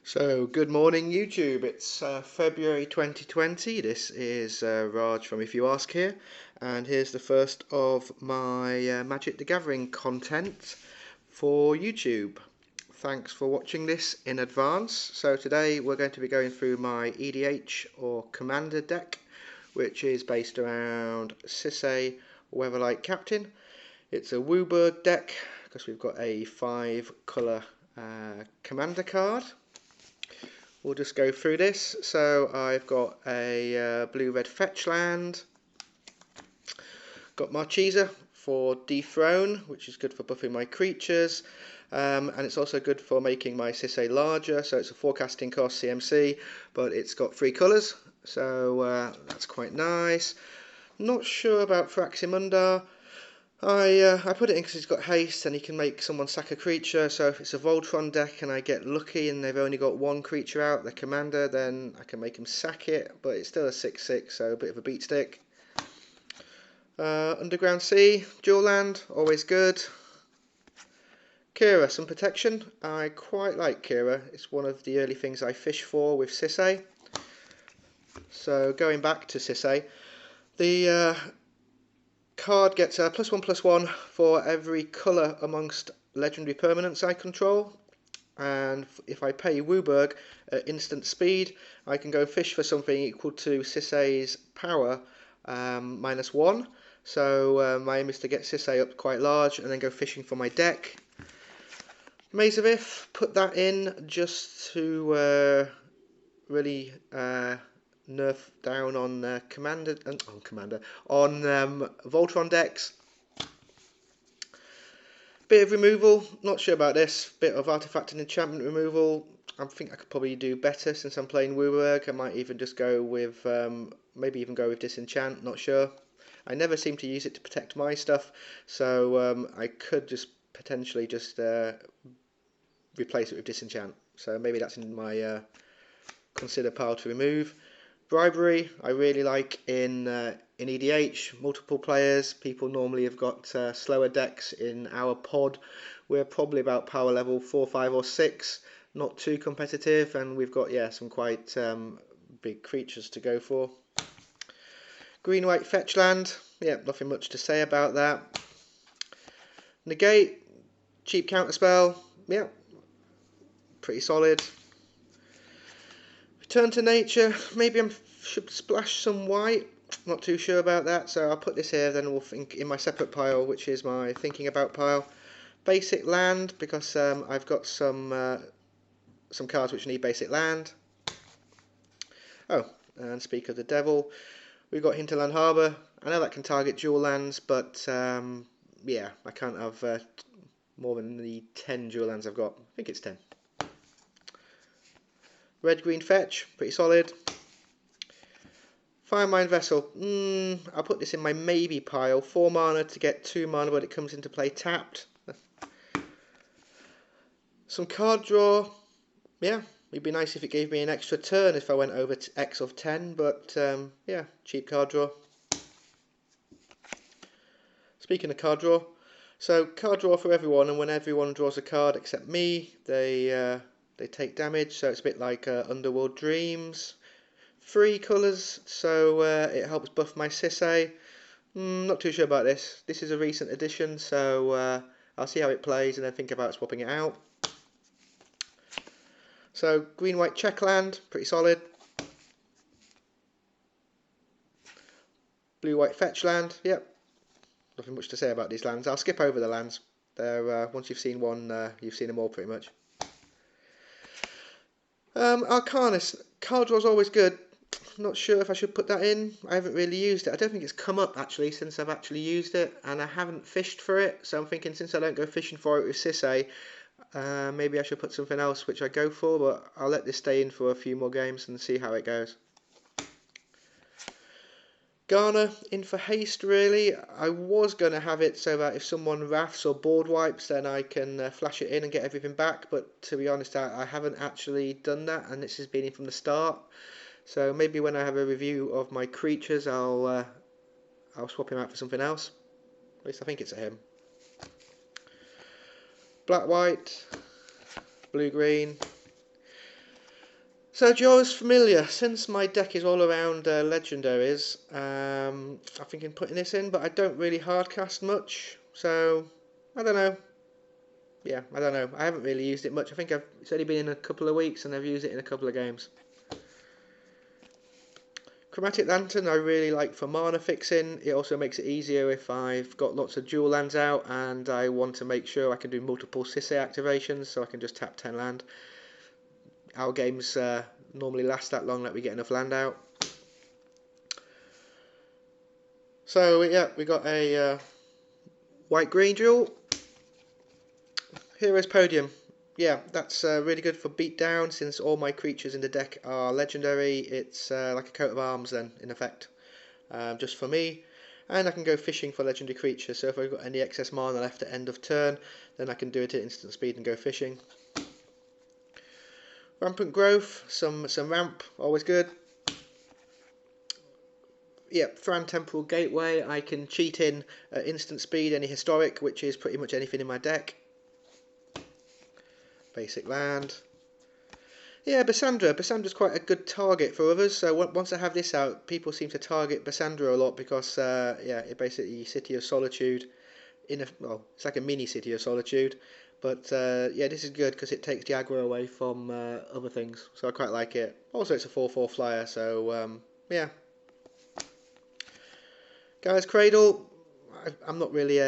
So, good morning YouTube, it's February 2020, this is Raj from If You Ask here, and here's the first of my Magic the Gathering content for YouTube. Thanks for watching this in advance. So today we're going to be going through my EDH or Commander deck, which is based around Sisay, Weatherlight Captain. It's a WUBRG deck because we've got a 5-colour Commander card. We'll just go through this. So I've got a blue-red fetch land, got Marchesa for dethrone, which is good for buffing my creatures, and it's also good for making my Sisay larger. So it's a forecasting cost CMC, but it's got 3 colours, so that's quite nice. Not sure about Fraximundar. I put it in because he's got haste and he can make someone sack a creature, so if it's a Voltron deck and I get lucky and they've only got 1 creature out, the commander, then I can make him sack it, but it's still a 6/6, so a bit of a beat stick. Underground Sea, dual land, always good. Kira, some protection. I quite like Kira, it's one of the early things I fish for with Sisay. So going back to Sisay, the card gets a +1/+1 for every colour amongst legendary permanents I control, and if I pay WUBRG at instant speed, I can go fish for something equal to Sisay's power -1. So my aim is to get Sisay up quite large and then go fishing for my deck. Maze of If, put that in just to really nerf down on Voltron decks. Bit of removal, not sure about this. Bit of artifact and enchantment removal. I think I could probably do better since I'm playing WUBRG. I might even just go with maybe even go with disenchant. Not sure. I never seem to use it to protect my stuff, so I could just potentially just replace it with disenchant. So maybe that's in my consider pile to remove. Bribery, I really like in EDH, multiple players. People normally have got slower decks. In our pod, we're probably about power level 4, 5 or 6, not too competitive, and we've got some quite big creatures to go for. Green-white fetch land, nothing much to say about that. Negate, cheap counterspell, pretty solid. Return to nature, maybe I should splash some white, not too sure about that, so I'll put this here, then we'll think in my separate pile, which is my thinking about pile. Basic land, because I've got some cards which need basic land. Oh, and speak of the devil, we've got Hinterland Harbour. I know that can target dual lands, but I can't have more than the 10 dual lands I've got. I think it's 10. Red-green fetch, pretty solid. Firemind Vessel, I'll put this in my maybe pile. 4 mana to get 2 mana, but it comes into play tapped. Some card draw, it'd be nice if it gave me an extra turn if I went over to X of 10, but cheap card draw. Speaking of card draw, so card draw for everyone, and when everyone draws a card except me, they take damage, so it's a bit like Underworld Dreams. 3 colours, so it helps buff my Sisay. Not too sure about this. This is a recent addition, so I'll see how it plays and then think about swapping it out. So green-white check land, pretty solid. Blue-white fetch land, nothing much to say about these lands. I'll skip over the lands. They're once you've seen one, you've seen them all pretty much. Arcanus, card draw is always good. Not sure if I should put that in. I haven't really used it. I don't think it's come up actually since I've actually used it, and I haven't fished for it, so I'm thinking since I don't go fishing for it with Sisay, maybe I should put something else which I go for, but I'll let this stay in for a few more games and see how it goes. Garner in for haste really. I was going to have it so that if someone wraths or board wipes, then I can flash it in and get everything back, but to be honest I haven't actually done that, and this has been in from the start. So maybe when I have a review of my creatures, I'll swap him out for something else. At least I think it's a him. Black, white, blue, green. So Jora's familiar. Since my deck is all around legendaries, I'm thinking putting this in, but I don't really hardcast much, so I don't know. Yeah, I don't know. I haven't really used it much. I think it's only been in a couple of weeks, and I've used it in a couple of games. Chromatic Lantern I really like for mana fixing. It also makes it easier if I've got lots of dual lands out and I want to make sure I can do multiple Sisay activations, so I can just tap 10 land. Our games normally last that long that we get enough land out. So yeah, we got a white-green duel. Heroes Podium. Yeah, that's really good for beatdown since all my creatures in the deck are legendary. It's like a coat of arms then, in effect, just for me. And I can go fishing for legendary creatures, so if I've got any excess mana left at end of turn, then I can do it at instant speed and go fishing. Rampant Growth, some ramp, always good. Yep, Thran Temporal Gateway, I can cheat in at instant speed any historic, which is pretty much anything in my deck. Basic land. Yeah, Bassandra. Bassandra's quite a good target for others, so once I have this out, people seem to target Bassandra a lot because, yeah, it basically City of Solitude, well, it's like a mini City of Solitude, but yeah, this is good because it takes the aggro away from other things, so I quite like it. Also, it's a 4/4 flyer, so yeah. Guy's Cradle, I'm not really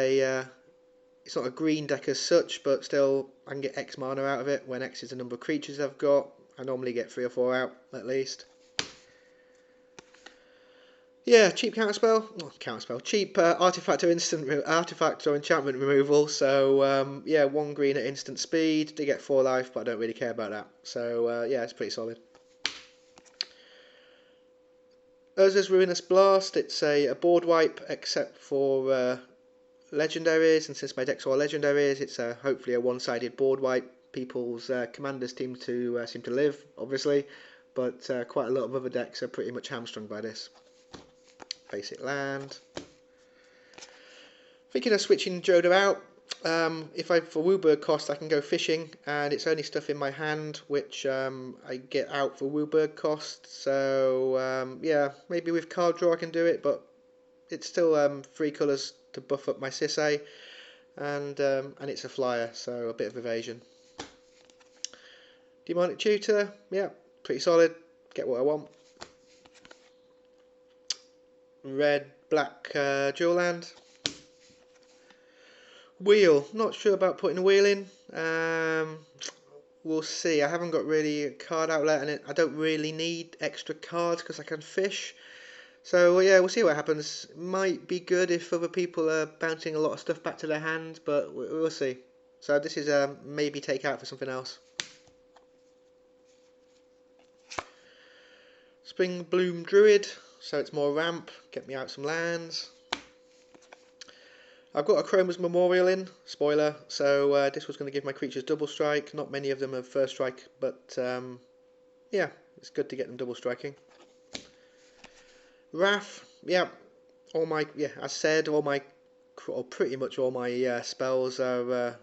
it's not a green deck as such, but still I can get X mana out of it when X is the number of creatures I've got. I normally get 3 or 4 out at least. Yeah, cheap counterspell, not counterspell, cheap artifact or enchantment removal. So yeah, 1 green at instant speed. They get 4 life, but I don't really care about that. So yeah, it's pretty solid. Urza's Ruinous Blast. It's a board wipe except for legendaries, and since my deck's all legendaries, it's hopefully a one-sided board wipe. People's commanders seem to live, obviously, but quite a lot of other decks are pretty much hamstrung by this. Basic land. Thinking of switching Joda out. For WUBRG cost, I can go fishing, and it's only stuff in my hand which I get out for WUBRG cost. So yeah, maybe with card draw I can do it, but it's still 3 colours to buff up my Sisay, and it's a flyer, so a bit of evasion. Demonic Tutor, yeah, pretty solid. Get what I want. Red, black dual land. Wheel, not sure about putting a wheel in. We'll see. I haven't got really a card outlet, and I don't really need extra cards because I can fish. So yeah, we'll see what happens. Might be good if other people are bouncing a lot of stuff back to their hand, but we'll see. So this is maybe take out for something else. Spring Bloom Druid, so it's more ramp, get me out some lands. I've got a Chroma's Memorial in, spoiler, so this was going to give my creatures double strike. Not many of them have first strike, but yeah, it's good to get them double striking. Wrath, yeah, as said, or pretty much all my spells are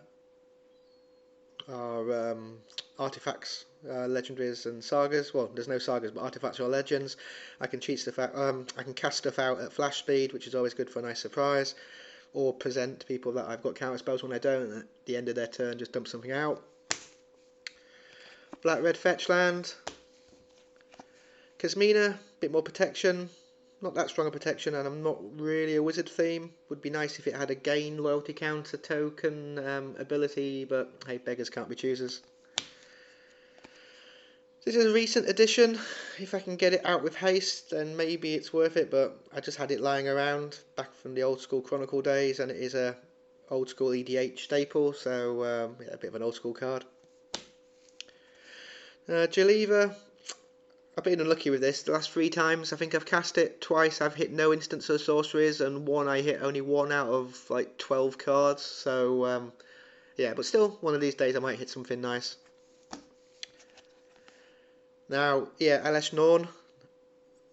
artifacts, legendaries and sagas. Well, there's no sagas, but artifacts or legends. I can cheat stuff out. I can cast stuff out at flash speed, which is always good for a nice surprise, or present to people that I've got counter spells when I don't. At the end of their turn, just dump something out. Black red fetch land. Kasmina, bit more protection. Not that strong a protection, and I'm not really a wizard theme. Would be nice if it had a gain loyalty counter token ability, but hey, beggars can't be choosers. This is a recent addition. If I can get it out with haste, then maybe it's worth it, but I just had it lying around back from the old school Chronicle days, and it is a old school EDH staple, so yeah, a bit of an old school card. Geneva. I've been unlucky with this. The last 3 times I think I've cast it. Twice I've hit no instants or sorceries, and one I hit only 1 out of like 12 cards. So yeah, but still, one of these days I might hit something nice. Now, yeah, Elesh Norn,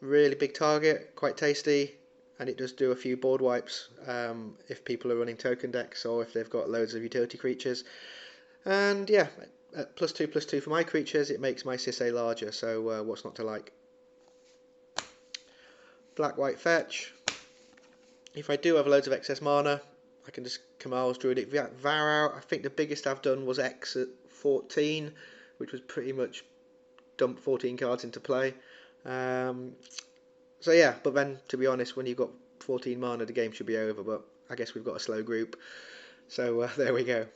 really big target, quite tasty, and it does do a few board wipes if people are running token decks or if they've got loads of utility creatures. And yeah, at +2/+2 for my creatures, it makes my Sisay larger, so what's not to like? Black-white fetch. If I do have loads of excess mana, I can just Kamal's Druidic Vow out. I think the biggest I've done was X at 14, which was pretty much dump 14 cards into play. So yeah, but then to be honest, when you've got 14 mana, the game should be over, but I guess we've got a slow group. So there we go.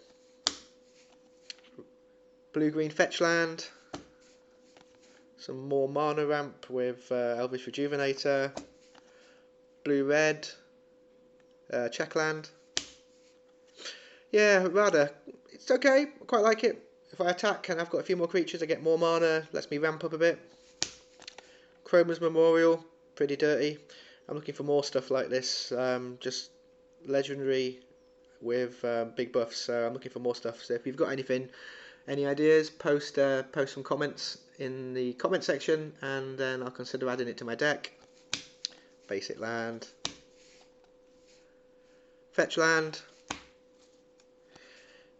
Blue-green fetch land. Some more mana ramp with Elvish Rejuvenator. Blue-red. Check land. Yeah, rather. It's okay. I quite like it. If I attack and I've got a few more creatures, I get more mana. Lets me ramp up a bit. Chroma's Memorial. Pretty dirty. I'm looking for more stuff like this. Just legendary with big buffs. So I'm looking for more stuff. So if you've got anything, any ideas, post some comments in the comment section, and then I'll consider adding it to my deck. Basic land. Fetch land.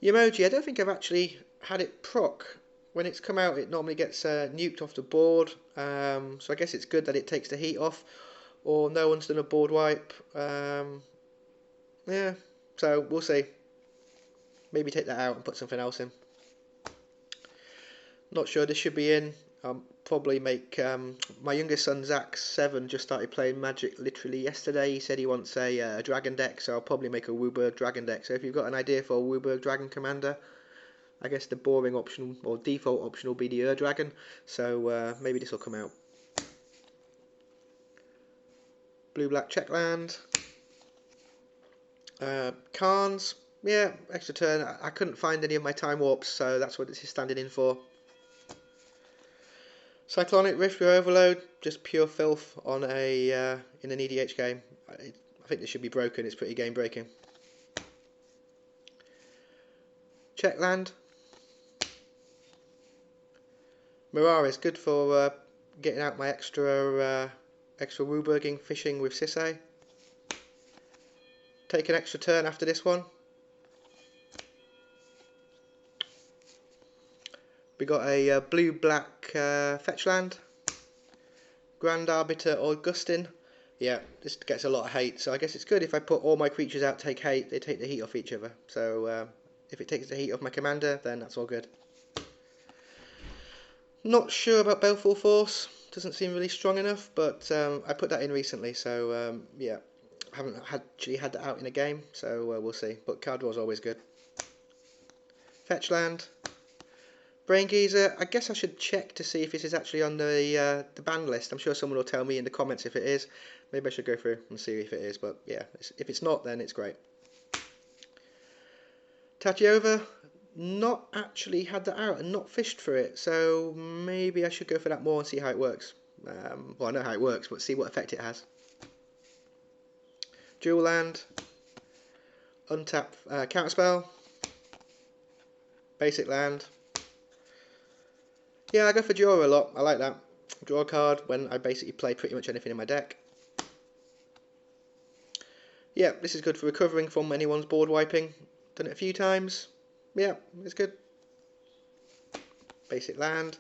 WUBRG, I don't think I've actually had it proc. When it's come out, it normally gets nuked off the board. So I guess it's good that it takes the heat off, or no one's done a board wipe. Yeah, so we'll see. Maybe take that out and put something else in. Not sure this should be in. I'll probably make my youngest son Zach 7 just started playing Magic literally yesterday. He said he wants a dragon deck, so I'll probably make a WUBRG dragon deck. So if you've got an idea for a WUBRG dragon commander, I guess the boring option or default option will be the dragon. So maybe this will come out. Blue-black check land. Karns, yeah, extra turn. I couldn't find any of my time warps, so that's what this is standing in for. Cyclonic Rift with Overload, just pure filth on a in an EDH game. I think this should be broken. It's pretty game breaking. Check land. Mirage, good for getting out my extra WUBRGing fishing with Sisay. Take an extra turn after this one. We got a blue-black fetch land. Grand Arbiter Augustin. Yeah, this gets a lot of hate, so I guess it's good if I put all my creatures out, take hate, they take the heat off each other. So if it takes the heat off my commander, then that's all good. Not sure about Baleful Force. Doesn't seem really strong enough, but I put that in recently, so yeah. I haven't actually had that out in a game, so we'll see. But card draw is always good. Fetch land. Brain Geezer. I guess I should check to see if this is actually on the ban list. I'm sure someone will tell me in the comments if it is. Maybe I should go through and see if it is, but yeah, if it's not, then it's great. Tatiova. Not actually had that out and not fished for it, so maybe I should go for that more and see how it works. Well, I know how it works, but see what effect it has. Dual land, untap counterspell, basic land. Yeah, I go for draw a lot. I like that. Draw a card when I basically play pretty much anything in my deck. Yeah, this is good for recovering from anyone's board wiping. Done it a few times. Yeah, it's good. Basic land.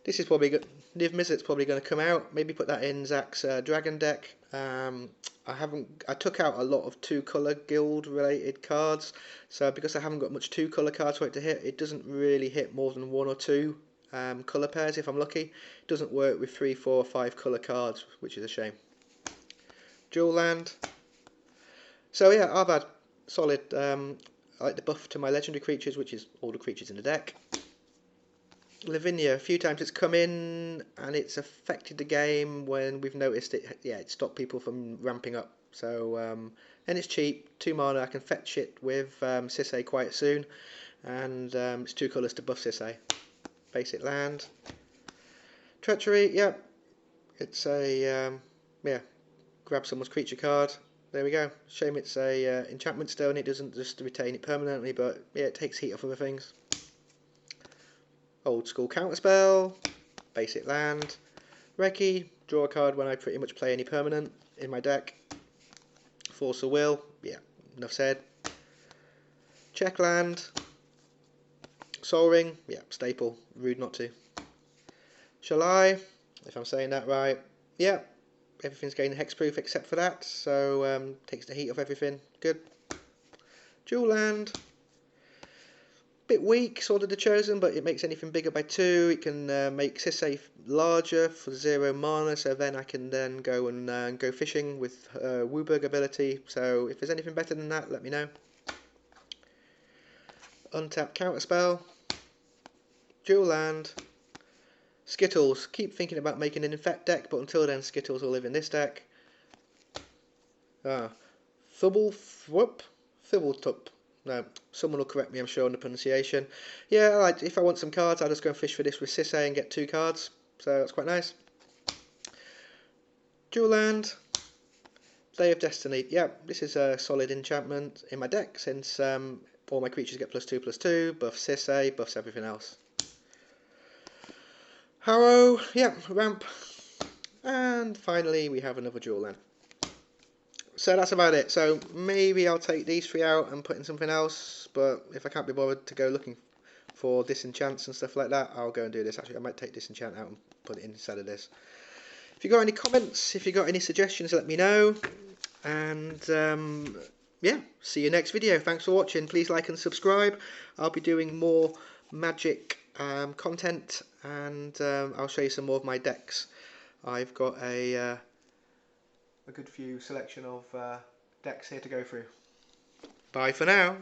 This is probably good. Niv Mizzet's probably going to come out. Maybe put that in Zach's dragon deck. I took out a lot of 2-colour guild related cards, so because I haven't got much 2-colour cards for it to hit, it doesn't really hit more than 1 or 2 colour pairs if I'm lucky. It doesn't work with 3, 4 or 5 colour cards, which is a shame. Dual land. So yeah, Arbad, solid. I like the buff to my legendary creatures, which is all the creatures in the deck. Lavinia, a few times it's come in and it's affected the game when we've noticed it. Yeah, it stopped people from ramping up. So and it's cheap, 2 mana. I can fetch it with Sisay quite soon, and it's 2 colours to buff Sisay. Basic land. Treachery, yeah, it's a yeah, grab someone's creature card. There we go. Shame it's a enchantment stone. It doesn't just retain it permanently, but yeah, it takes heat off other things. Old school counterspell, basic land, Recce, draw a card when I pretty much play any permanent in my deck. Force of Will, yeah, enough said. Check land, Soul Ring, yeah, staple. Rude not to. Shall I? If I'm saying that right. Yeah, everything's getting hexproof except for that, so takes the heat off everything. Good. Dual land. Bit weak, Sword of the Chosen, but it makes anything bigger by 2. It can make Sisay larger for 0 mana, so then I can then go and go fishing with WUBRG ability. So if there's anything better than that, let me know. Untap counterspell. Dual land. Skittles. Keep thinking about making an Infect deck, but until then, Skittles will live in this deck. Thibbletup. No, someone will correct me, I'm sure, on the pronunciation. Yeah, if I want some cards, I'll just go and fish for this with Sisay and get 2 cards. So that's quite nice. Dual land. Day of Destiny. Yeah, this is a solid enchantment in my deck since all my creatures get +2/+2, buff Sisay, buffs everything else. Harrow, yeah, ramp. And finally we have another dual land. So that's about it. So maybe I'll take these 3 out and put in something else, but if I can't be bothered to go looking for disenchants and stuff like that, I'll go and do this. Actually, I might take disenchant out and put it instead of this. If you got any comments, if you got any suggestions, let me know. And yeah, see you next video. Thanks for watching. Please like and subscribe. I'll be doing more Magic content, and I'll show you some more of my decks. I've got a good few selection of decks here to go through. Bye for now.